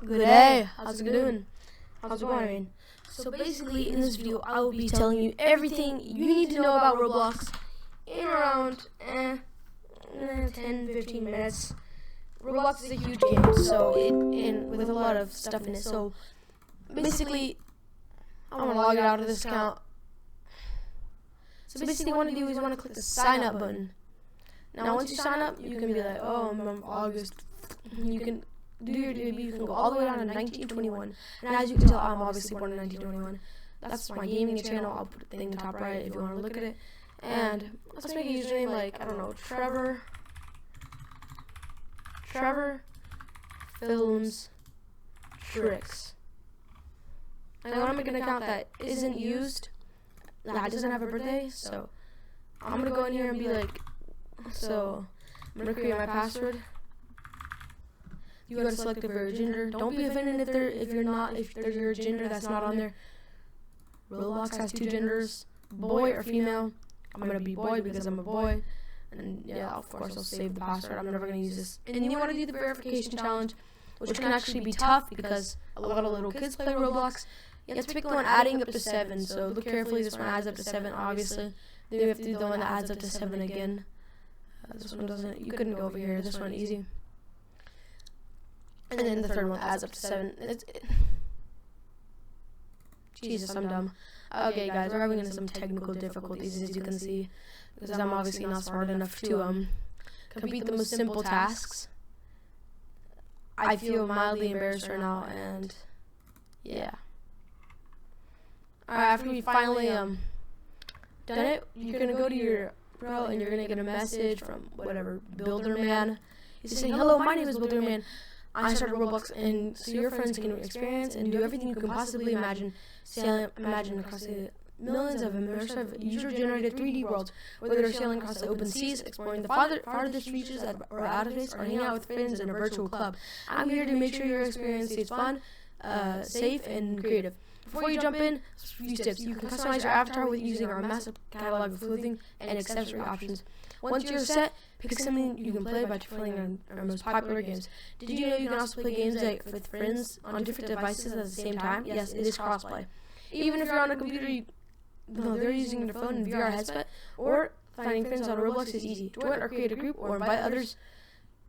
Good day. How's it doing? How's it going? So basically, in this video, I will be telling you everything you need to know about Roblox in around 10-15 minutes. Roblox is a huge game, so with a lot of stuff in it. So basically, I want to log it out of this account. So basically, what you want to do is you want to click the sign up button. Now, once you sign up, you can be like, oh, I'm August. You can do your debut. You can go all the way down to 1921. And as you can tell, I'm obviously born in 1921. That's my gaming channel. I'll put the thing in the top right if you want to look at it. And let's make a username like, I don't know, Trevor Films Tricks. And I'm making an account that isn't used, that doesn't have a birthday, so I'm gonna go in here and be like, so I'm gonna create my password. You gotta select if you're a gender. Don't be offended if there's your gender that's not on there. Roblox has 2 genders, boy or female. I'm gonna be boy because I'm a boy. And yeah, of course I'll save the password. I'm never gonna use this. And you wanna do the verification challenge, which can actually be tough because a lot of little kids play Roblox. You have to pick the one adding up to 7, so look carefully. This one adds up to 7, obviously. Then you have to do the one that adds up to 7 again. This one doesn't. You couldn't go over here. This one easy. And then the third one adds up to 7. Jesus, I'm dumb. Okay, guys, we're having into some technical difficulties, as you can see, because I'm obviously not smart enough to complete the most simple tasks. I feel mildly embarrassed right now, and yeah. Alright, after we finally done it, you're gonna go to your pro and you're gonna get a message from whatever Builder Man. He's saying, "Hello, my name is Builder Man. I started Roblox, and so your friends can experience and do everything you can possibly imagine. Imagine across the millions of immersive user-generated 3D worlds, whether they're sailing across the open seas, exploring the farthest reaches or out of space, or hanging out with friends in a virtual club. I'm here to make sure your experience is fun, safe, and creative. Before you jump in, a few tips. You can customize your avatar with using our massive catalog of clothing and accessory options. Once you're set, pick something you can play by playing our most popular games. Did you know you can also play games with friends on different devices at the same time? Yes, it is crossplay. Even if you're on a computer, they're using their phone and VR headset, or finding friends on Roblox is easy. Join or create a group or invite others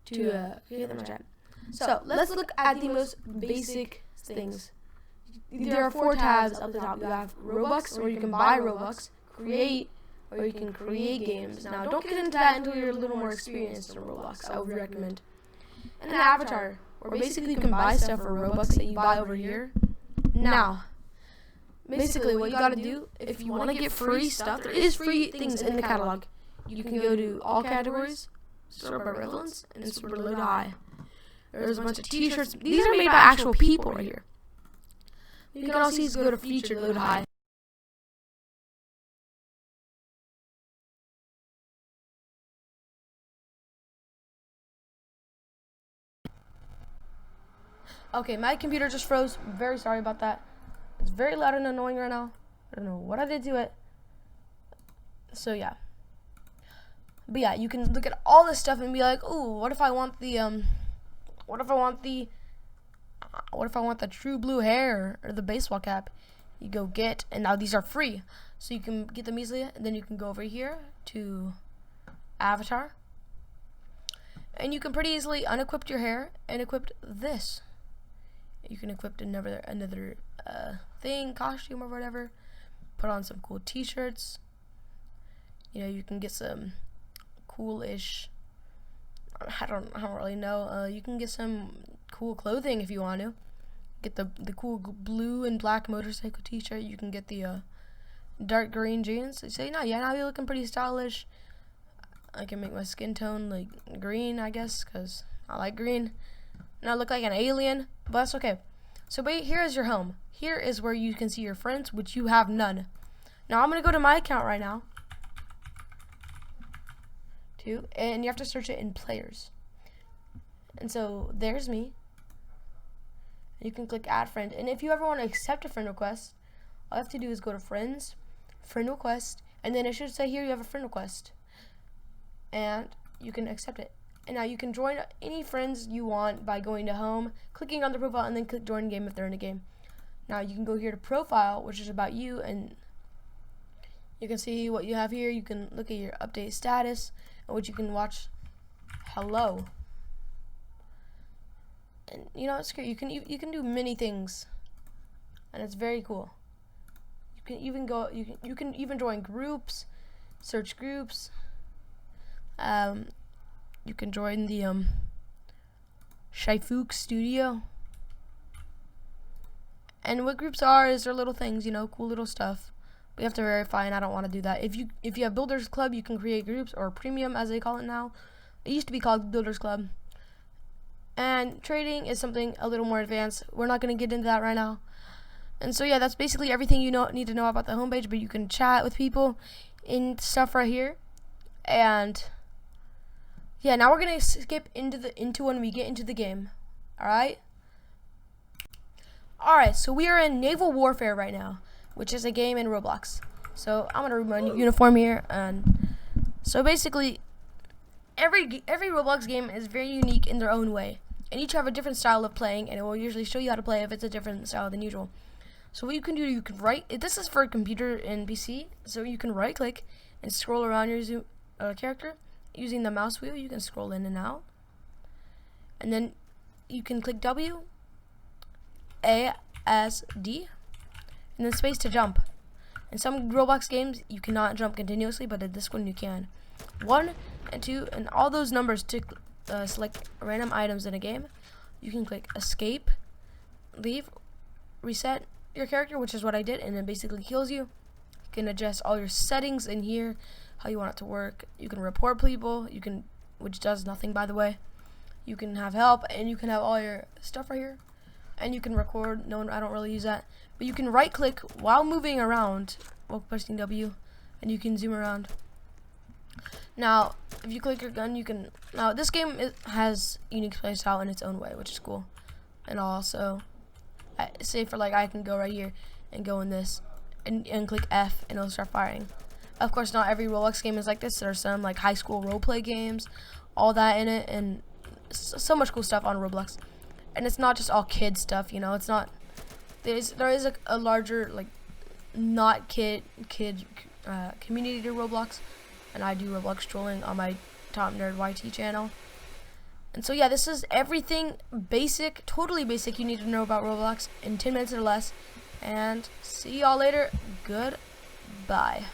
to create them in chat. So, let's look at the most basic things. There are 4 tabs up the top. You have Robux, where you can buy Robux, create, or you can create games. Now, don't get into that until you're a little more experienced in Roblox, I would recommend. And an avatar, where basically you can buy stuff for Robux that you buy over here. Now, basically what you gotta do, if you want to get free stuff, there is free things in the catalog. You can go to all categories, sort by relevance, and sort by low to high. There's a bunch of t-shirts. These are made by actual people right here. You can also go to featured, low to high. Okay, my computer just froze. Very sorry about that. It's very loud and annoying right now. I don't know what I did to it. So yeah. But yeah, you can look at all this stuff and be like, ooh, what if I want the true blue hair or the baseball cap? You go get, and now these are free, so you can get them easily. And then you can go over here to avatar, and you can pretty easily unequip your hair and equip this. You can equip another thing, costume or whatever. Put on some cool t-shirts. You can get some cool-ish, I don't really know. You can get some cool clothing if you want to. Get the cool blue and black motorcycle t-shirt. You can get the dark green jeans. So now you're looking pretty stylish. I can make my skin tone like green, I guess, because I like green. And I look like an alien, but that's okay. So here is your home. Here is where you can see your friends, which you have none. Now I'm going to go to my account right now. And you have to search it in players. And so there's me. You can click add friend. And if you ever want to accept a friend request, all you have to do is go to friends, friend request, and then it should say here you have a friend request. And you can accept it. And now you can join any friends you want by going to home, clicking on the profile, and then click join game if they're in a game. Now you can go here to profile, which is about you, and you can see what you have here. You can look at your update status, which you can watch hello. And you know, it's great. You can do many things, and it's very cool. You can even go. You can even join groups, search groups. You can join the Shaifook Studio. And what groups are is they're little things, you know, cool little stuff. We have to verify, and I don't want to do that. If you have Builders Club, you can create groups, or Premium as they call it now. It used to be called Builders Club. And trading is something a little more advanced. We're not going to get into that right now. And so yeah, that's basically everything you need to know about the homepage. But you can chat with people in stuff right here. And yeah, now we're gonna skip into when we get into the game. Alright, so we are in Naval Warfare right now, which is a game in Roblox. So I'm gonna remove my uniform here, and so basically every Roblox game is very unique in their own way, and each have a different style of playing, and it will usually show you how to play if it's a different style than usual. So what you can do, you can this is for computer and PC, so you can right click and scroll around your character. Using the mouse wheel, you can scroll in and out, and then you can click W, A, S, D, and then space to jump. In some Roblox games, you cannot jump continuously, but in this one you can. 1 and 2, and all those numbers to select random items in a game. You can click escape, leave, reset your character, which is what I did, and it basically heals you. You can adjust all your settings in here, how you want it to work. You can report people, which does nothing, by the way. You can have help, and you can have all your stuff right here, and you can record. No, I don't really use that, but you can right click while moving around while pressing W, and you can zoom around. Now if you click your gun, now this game has unique playstyle in its own way, which is cool. And also say for I can go right here and go in this and click F, and it'll start firing. Of course, not every Roblox game is like this. There are some high school roleplay games, all that in it, and so much cool stuff on Roblox. And it's not just all kid stuff, you know. It's not. There is a larger not kid community to Roblox, and I do Roblox trolling on my Top Nerd YT channel. And so yeah, this is everything basic, totally basic you need to know about Roblox in 10 minutes or less. And see y'all later. Goodbye.